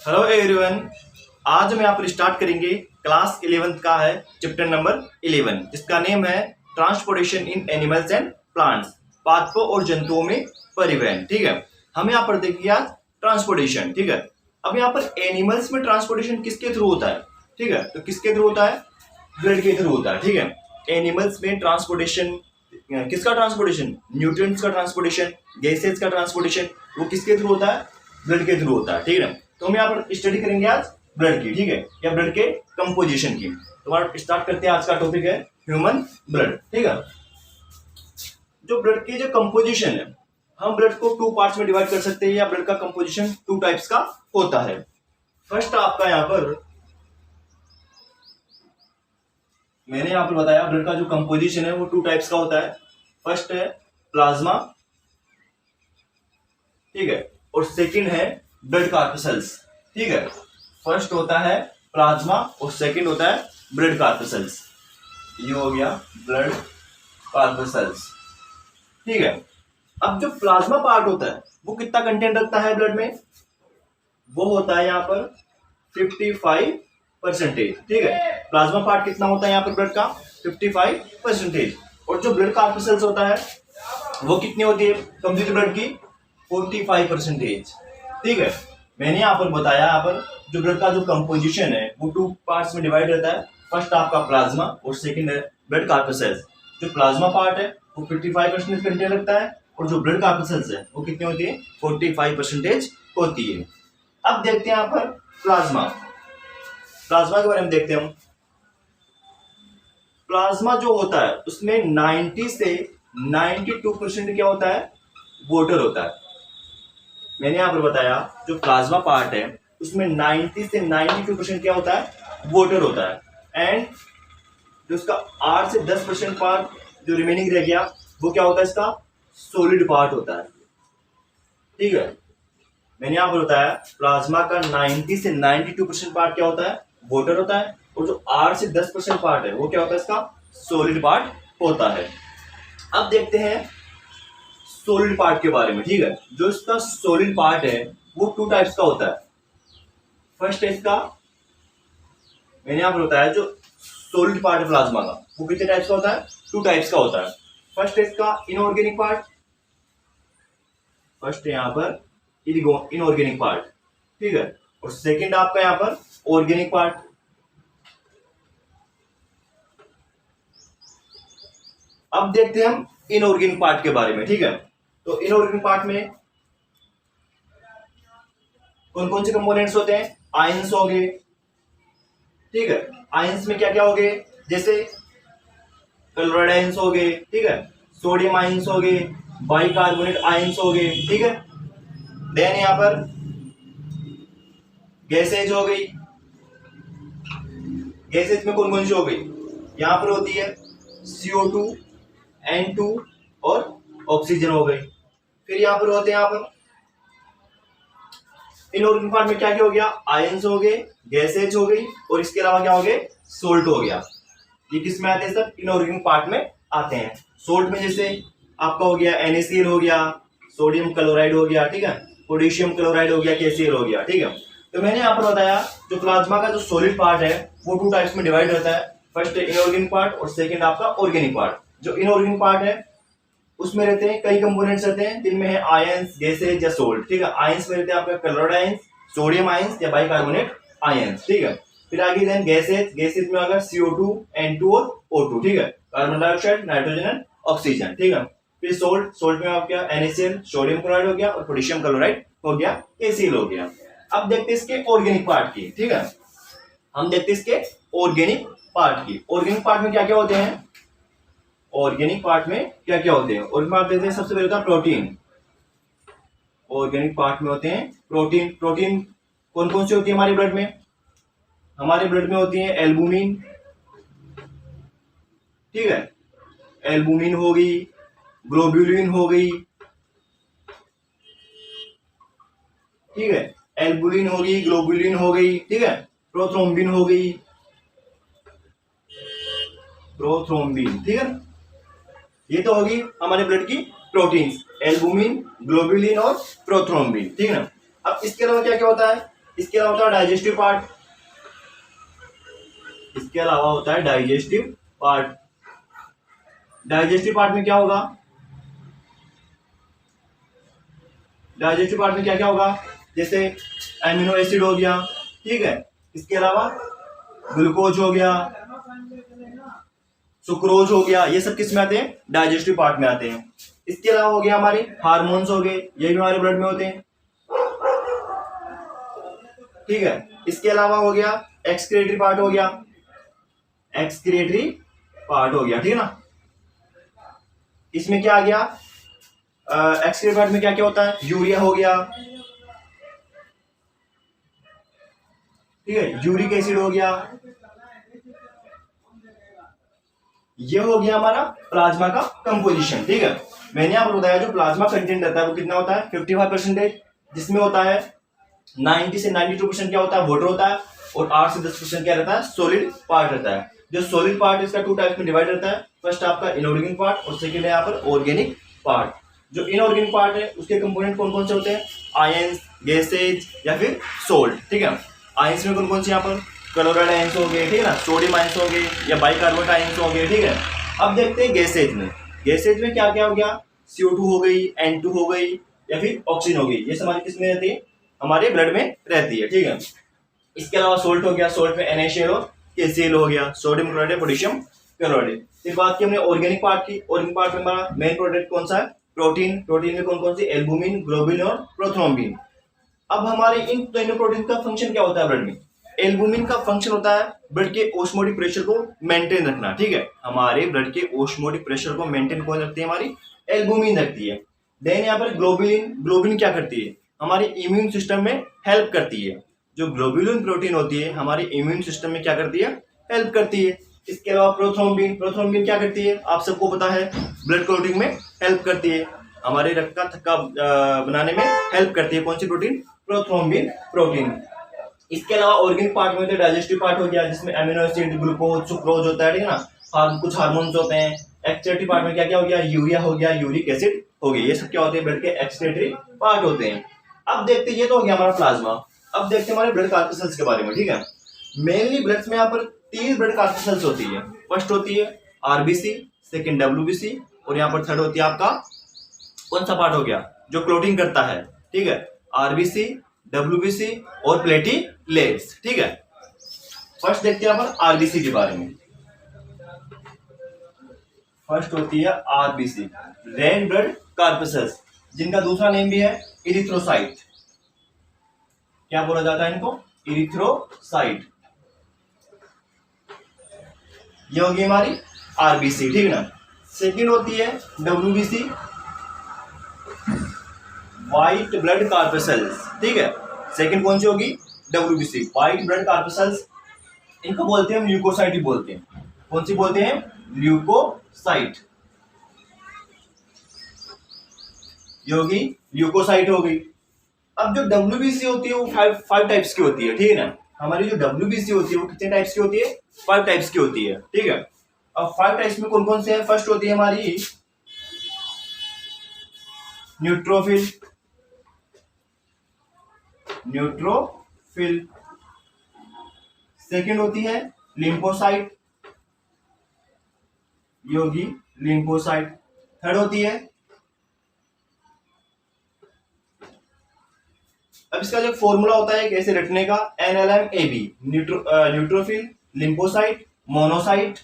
Hello everyone. आज हम यहाँ पर स्टार्ट करेंगे क्लास 11th का है चैप्टर नंबर 11 जिसका नेम है transportation in animals and plants, पादपों और जंतुओं में परिवहन। ठीक है, हम यहाँ पर देखिए आज ट्रांसपोर्टेशन। ठीक है, अब यहाँ पर एनिमल्स में ट्रांसपोर्टेशन किसके थ्रू होता है? ठीक है, तो किसके थ्रू होता है? ब्लड के थ्रू होता है। ठीक है, एनिमल्स में ट्रांसपोर्टेशन किसका? ट्रांसपोर्टेशन न्यूट्रिएंट्स का ट्रांसपोर्टेशन, गैसेज का ट्रांसपोर्टेशन, वो किसके थ्रू होता है? ब्लड के थ्रू होता है। ठीक है, तो हम यहाँ पर स्टडी करेंगे आज ब्लड की। ठीक है, या ब्लड के कंपोजिशन की। तो स्टार्ट करते हैं। आज का टॉपिक है ह्यूमन ब्लड। ठीक है, जो ब्लड की जो कंपोजिशन है, हम ब्लड को टू पार्ट्स में डिवाइड कर सकते हैं, या ब्लड का कंपोजिशन टू टाइप्स का होता है। फर्स्ट आपका यहाँ पर मैंने यहाँ पर बताया ब्लड का जो कंपोजिशन है वो टू टाइप्स का होता है। फर्स्ट है प्लाज्मा, ठीक है, और सेकंड है ब्लड कार्पसेल्स। ठीक है, फर्स्ट होता है प्लाज्मा और सेकंड होता है ब्लड कार्पसेल्स। ये हो गया ब्लड कार्पसेल्स। ठीक है, अब जो प्लाज्मा पार्ट होता है वो कितना कंटेंट रखता है ब्लड में? वो होता है यहाँ पर 55%। ठीक है, प्लाज्मा पार्ट कितना होता है यहाँ पर ब्लड का? 55%। और जो ब्लड कार्पसेल्स होता है वो कितनी होती है कंप्लीट ब्लड की? 45%। ठीक है, मैंने यहाँ पर बताया, यहाँ पर जो ब्लड का जो कंपोजिशन है वो टू पार्ट्स में डिवाइड रहता है। फर्स्ट आपका प्लाज्मा और सेकंड है ब्लड कार्पसेल्स। जो प्लाज्मा पार्ट है वो 55% कंटेंट रखता है, और जो ब्लड कार्पसेल्स है वो कितनी होती है? 45% होती है। अब देखते हैं यहाँ पर प्लाज्मा के बारे में देखते हैं हम। प्लाज्मा जो होता है उसमें 90 से 92% क्या होता है? वाटर होता है। मैंने यहाँ पर बताया जो प्लाज्मा पार्ट है उसमें 90 से 92% क्या होता है? वाटर होता है। एंड जो उसका 8 से 10% पार्ट जो रिमेनिंग रह गया वो क्या होता है? इसका सॉलिड पार्ट होता है। ठीक है, मैंने यहाँ पर बताया प्लाज्मा का 90 से 92% पार्ट क्या होता है? वाटर होता है, और जो 8 से 10% पार्ट है वो क्या होता है? इसका सॉलिड पार्ट होता है। अब देखते हैं सॉलिड पार्ट के बारे में। ठीक है, जो इसका सॉलिड पार्ट है वो टू टाइप्स का होता है। फर्स्ट है इसका, मैंने यहाँ पर बताया जो सॉलिड पार्ट है प्लाज्मा का वो कितने टाइप्स का होता है? टू टाइप्स का होता है। फर्स्ट है इसका इनऑर्गेनिक पार्ट। फर्स्ट है यहाँ पर इनऑर्गेनिक पार्ट। ठीक है, और सेकंड आपका यहाँ पर ऑर्गेनिक पार्ट। अब देखते हैं हम इनऑर्गेनिक पार्ट के बारे में। ठीक है, तो इनऑर्गेनिक पार्ट में कौन कौन से कंपोनेंट्स होते हैं? आयंस हो गए। ठीक है, आयंस में क्या क्या हो गए? जैसे क्लोराइड आयंस हो गए, ठीक है, सोडियम आयंस हो गए, बाइकार्बोनेट आयंस हो गए। ठीक है, देन यहां पर गैसेज हो गई। गैसेज में कौन कौन सी हो गई? यहां पर होती है CO2, N2 और ऑक्सीजन हो गई। फिर यहां पर होते हैं यहाँ पर इनऑर्गेनिक पार्ट में क्या क्या हो गया? आयंस हो गए, गैसेज हो गई, और इसके अलावा क्या हो गए? सोल्ट हो गया। ये किस में आते हैं? सब इनऑर्गेनिक पार्ट में आते हैं। सोल्ट में जैसे आपका हो गया NaCl हो गया, सोडियम क्लोराइड हो गया, ठीक है, पोटेशियम क्लोराइड हो गया, KCl हो गया। ठीक है, तो मैंने यहाँ पर बताया जो प्लाज्मा का जो सॉलिड पार्ट है वो टू टाइप्स में डिवाइड रहता है। फर्स्ट है इनऑर्गेनिक पार्ट और सेकंड आपका ऑर्गेनिक पार्ट। जो इनऑर्गेनिक पार्ट है उसमें रहते हैं कई कंपोनेंट्स रहते हैं, जिनमें है आयंस, गैसेज या सोल्ट। ठीक है, आयंस में रहते हैं आपका क्लोराइड आयंस, सोडियम आयंस या बाइकार्बोनेट आयंस। ठीक है, फिर आगे देन गैसेज में अगर CO2, N2 और O2। ठीक है, carbon dioxide, nitrogen and oxygen. ठीक है, फिर सोल्ट में आप क्या? NaCl, सोडियम क्लोराइड हो गया, और पोटेशियम क्लोराइड हो गया, KCl हो गया। अब देखते हैं इसके ऑर्गेनिक पार्ट की। ठीक है, हम देखते हैं इसके ऑर्गेनिक पार्ट की। ऑर्गेनिक पार्ट में क्या क्या होते हैं? ऑर्गेनिक पार्ट में क्या क्या होते हैं? ऑर्गेनिक पार्ट देखते हैं, सबसे पहले होता है प्रोटीन। ऑर्गेनिक पार्ट में होते हैं प्रोटीन। प्रोटीन कौन कौन सी होती है हमारे ब्लड में? हमारे ब्लड में होती है एल्बुमिन। ठीक है, एल्बुमिन हो गई, ग्लोब्यूलिन हो गई। ठीक है, एल्बुलिन हो गई, ग्लोब्यूलिन हो गई। ठीक है, प्रोथ्रोम्बिन हो गई, प्रोथ्रोम्बिन। ठीक है, ये तो होगी हमारे ब्लड की प्रोटीन्स, एल्बुमिन, ग्लोब्यूलिन और प्रोथ्रोम्बिन। ठीक है ना, अब इसके अलावा क्या क्या होता है? इसके अलावा होता है डाइजेस्टिव पार्ट, इसके अलावा होता है डाइजेस्टिव पार्ट। डाइजेस्टिव पार्ट में क्या होगा, डाइजेस्टिव पार्ट में क्या क्या होगा, जैसे एमिनो एसिड हो गया, ठीक है, इसके अलावा ग्लूकोज हो गया, सुक्रोज हो गया, ये सब किस में आते हैं, डाइजेस्टिव पार्ट में आते हैं। इसके अलावा हो गया हमारे हार्मोन्स हो गए, ये भी हमारे ब्लड में होते हैं, ठीक है। इसके अलावा हो गया एक्सक्रीटरी पार्ट हो गया, एक्सक्रीटरी पार्ट हो गया, ठीक है ना। इसमें क्या आ गया, एक्सक्रीटरी पार्ट में क्या क्या होता है, यूरिया हो गया, ठीक है, यूरिक एसिड हो गया, ये हो गया हमारा प्लाज्मा का कंपोजिशन, ठीक है। मैंने आपको बताया जो प्लाज्मा कंटेंट रहता है वो कितना होता है 55%, जिसमें होता है 90 से 92% क्या होता है, वाटर होता है, और 8 से 10% क्या रहता है, सॉलिड पार्ट रहता है। जो सॉलिड पार्ट इसका 2 टाइप्स में डिवाइड रहता है, फर्स्ट आपका इनऑर्गेनिक पार्ट और सेकंड है यहाँ पर ऑर्गेनिक पार्ट। जो इनऑर्गेनिक पार्ट है उसके कंपोनेंट कौन कौन से होते हैं, आयंस, गैसेज या फिर सोल्ट, ठीक है। आयंस में कौन कौन से, यहाँ पर क्लोराइड आयंस हो गए, ठीक है ना, सोडियम आयंस हो गए या बाइकार्बोनेट आयंस हो गए, ठीक है। अब देखते हैं गैसेज में, गैसेज में क्या क्या हो गया, CO2 हो गई, N2 हो गई या फिर ऑक्सीजन हो गई, ये सब हमारी किसमें रहती है, हमारे ब्लड में रहती है, ठीक है। इसके अलावा सोल्ट हो गया, सोल्ट में NaCl और KCl हो गया, सोडियम क्लोराइड, पोटेशियम क्लोराइड। फिर बात की हमने ऑर्गेनिक पार्ट की, ऑर्गेनिक पार्ट में हमारा मेन प्रोडक्ट कौन सा है, प्रोटीन। प्रोटीन में कौन कौन सी, एल्बुमिन, ग्लोबिन और प्रोथ्रोम्बिन। अब हमारे इन दोनों प्रोटीन का फंक्शन क्या होता है ब्लड में, एल्बुमिन का फंक्शन होता है ब्लड के ऑस्मोटिक प्रेशर को मेंटेन रखना, ठीक है। हमारे ब्लड के ऑस्मोटिक प्रेशर को मेंटेन कौन रखती है, हमारी एल्बुमिन रखती है। देन यहाँ पर ग्लोबुलिन, ग्लोबुलिन क्या करती है, हमारे इम्यून सिस्टम में हेल्प करती है। जो ग्लोबुलिन प्रोटीन होती है हमारे इम्यून सिस्टम में क्या करती है, हेल्प करती है। इसके अलावा प्रोथ्रोम्बिन, प्रोथ्रोम्बिन क्या करती है, आप सबको पता है, ब्लड क्लॉटिंग में हेल्प करती है, हमारे रक्त का थक्का बनाने में हेल्प करती है। कौन सी प्रोटीन, प्रोथ्रोम्बिन प्रोटीन। इसके अलावा ऑर्गेनिक पार्ट में होते हैं, डाइजेस्टिव पार्ट हो गया जिसमें एमिनो एसिड, ग्लूकोज, सुक्रोज होता है, ठीक है ना, कुछ हार्मोन्स होते हैं। एक्सक्रीटरी पार्ट में क्या क्या हो गया, यूरिया हो गया, यूरिक एसिड हो गया, ये सब क्या होते हैं, ब्लड के एक्सक्रीटरी पार्ट होते हैं। अब देखते हैं, ये तो हो गया हमारा प्लाज्मा। अब देखते हैं हमारे ब्लड कार्पसेल्स के बारे में, ठीक है। मेनली ब्लड में यहाँ पर 3 ब्लड कार्पसेल्स होती है। फर्स्ट होती है RBC, सेकंड WBC और यहाँ पर थर्ड होती है आपका कौन सा पार्ट हो गया, जो क्लोटिंग करता है, ठीक है, RBC, WBC और प्लेटलेट्स, ठीक है। फर्स्ट देखते हैं अपन RBC के बारे में। फर्स्ट होती है RBC, रेड ब्लड कार्पसेल्स, जिनका दूसरा नेम भी है इरिथ्रोसाइट। क्या बोला जाता है इनको, इरिथ्रोसाइट। ये होगी हमारी RBC, ठीक है ना। सेकंड होती है WBC, व्हाइट ब्लड कार्पसेल्स, ठीक है। सेकंड कौन सी होगी, WBC, व्हाइट ब्लड कार्पसेल्स। इनको बोलते हैं हम ल्यूकोसाइट ही बोलते हैं। कौन सी बोलते हैं, ल्यूकोसाइट। ये होगी ल्यूकोसाइट हो गई। अब जो WBC होती है वो 5 टाइप्स की होती है, ठीक है ना। हमारी जो WBC होती है वो कितने टाइप्स की होती है, 5 टाइप्स की होती है, ठीक है। अब 5 टाइप्स में कौन कौन से हैं, फर्स्ट होती है हमारी न्यूट्रोफिल, न्यूट्रोफिल। सेकंड होती है लिम्फोसाइट, ये होगी लिम्फोसाइट। थर्ड होती है, अब इसका जो फॉर्मूला होता है कैसे रटने का, NLMAB, न्यूट्रोफिल, लिम्फोसाइट, मोनोसाइट,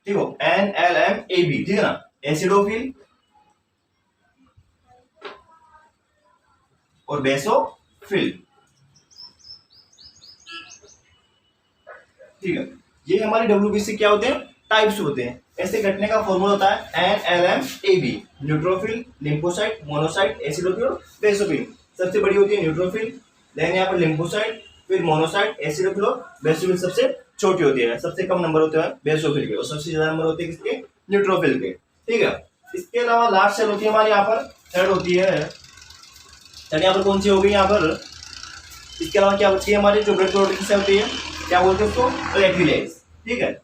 ठीक हो, NLMAB, ठीक है ना। एसिडोफिल और बेसोफिल, ठीक है। ये हमारे WBC क्या होते हैं, टाइप्स होते हैं। ऐसे घटने का फॉर्मूला होता है NLMAB, neutrophil, lymphocyte, monocyte, acidophil और बेसोफिल। सबसे बड़ी होती है न्यूट्रोफिल, देन यहाँ पर लिम्फोसाइट, फिर मोनोसाइट, एसिडोफिल और बेसोफिल सबसे छोटी होती है। सबसे कम नंबर होते हैं बेसोफिल के और सबसे ज्यादा नंबर होते हैं किसके, न्यूट्रोफिल के, ठीक है। इसके अलावा लास्ट सेल होती है हमारी यहाँ पर, थर्ड होती है, थर्ड यहाँ पर कौन सी होगी यहाँ पर। इसके अलावा क्या होती है हमारी जो ब्लड प्रोटीन से होती है, क्या बोलते हैं उसको, प्लेटलेट्स, ठीक है।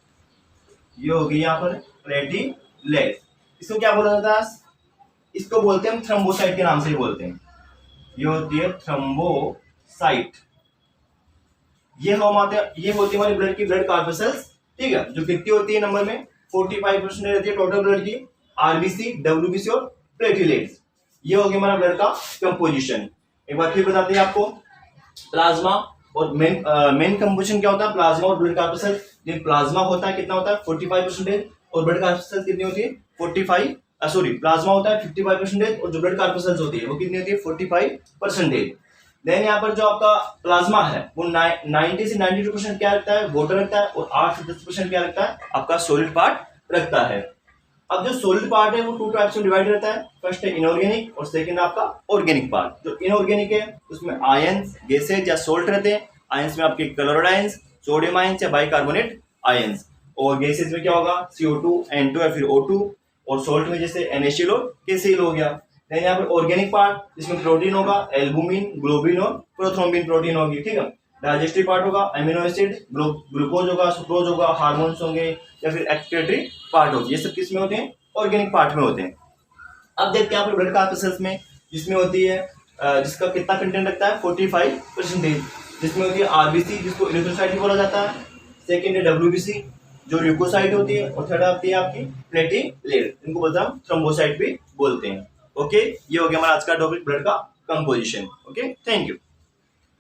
ये होगी यहाँ पर प्लेटलेट्स। इसको क्या बोला जाता है, इसको बोलते हैं हम थ्रोम्बोसाइट के नाम से ही बोलते हैं। ये होती है थ्रोम्बोसाइट। ये होती है हमारे ब्लड की ब्लड कॉर्पसेल्स, ठीक है, जो कितनी होती है नंबर में 45% रहती है टोटल ब्लड की। आरबीसी, डब्ल्यूबीसी और प्लेटलेट्स, ये हो गया हमारा ब्लड का कंपोजिशन। एक बार फिर बताते हैं आपको, प्लाज्मा और मेन कंपोजिशन क्या होता है प्लाज्मा और ब्लड कॉर्पसेल्स। प्लाज्मा होता है कितना होता है 45% और ब्लड कॉर्पसेल्स कितनी होती है 45, सॉरी प्लाज्मा होता है 55% और जो ब्लड कॉर्पसेल्स होती है वो कितनी होती है 45%। देन यहाँ पर जो आपका प्लाज्मा है वो 90 से 92% क्या रखता है वाटर रखता है और 8 से 10% क्या रखता है आपका सॉलिड पार्ट रखता है। अब जो सॉलिड पार्ट है वो टू टाइप्स में डिवाइड रहता है, फर्स्ट है इनऑर्गेनिक और सेकंड आपका ऑर्गेनिक पार्ट। जो इनऑर्गेनिक है उसमें आयंस, गैसेज या सोल्ट रहते हैं। आयंस में आपके क्लोराइड आयंस, सोडियम आयंस या बाइकार्बोनेट आयंस, और गैसेज में क्या होगा CO2, N2 या फिर O2, और सोल्ट में जैसे NaCl और KCl हो गया। देन यहाँ पर ऑर्गेनिक पार्ट जिसमें प्रोटीन होगा, एल्बुमिन, ग्लोबिन और प्रोथ्रोम्बिन प्रोटीन होगी, ठीक है। डाइजेस्टिव पार्ट होगा, अमीनो एसिड, ग्लूकोज होगा, सुक्रोज होगा, हार्मोन्स होंगे या फिर एक्सक्रीटरी पार्ट होगी। ये सब किस में होते हैं ऑर्गेनिक पार्ट में होते हैं। अब देखते हैं आप ब्लड कॉर्पसेल्स में, जिसमें होती है जिसका कितना कंटेंट रखता है 45%, जिसमें होती है आरबीसी जिसको इरिथ्रोसाइट भी बोला जाता है, सेकेंड है डब्ल्यूबीसी जो ल्यूकोसाइट होती है, और थर्ड आती है आपकी प्लेटलेट, इनको बोलते हैं थ्रोम्बोसाइट भी बोलते हैं। ओके, ये हो गया हमारा आज का टॉपिक ब्लड का कंपोजिशन। Okay, thank you.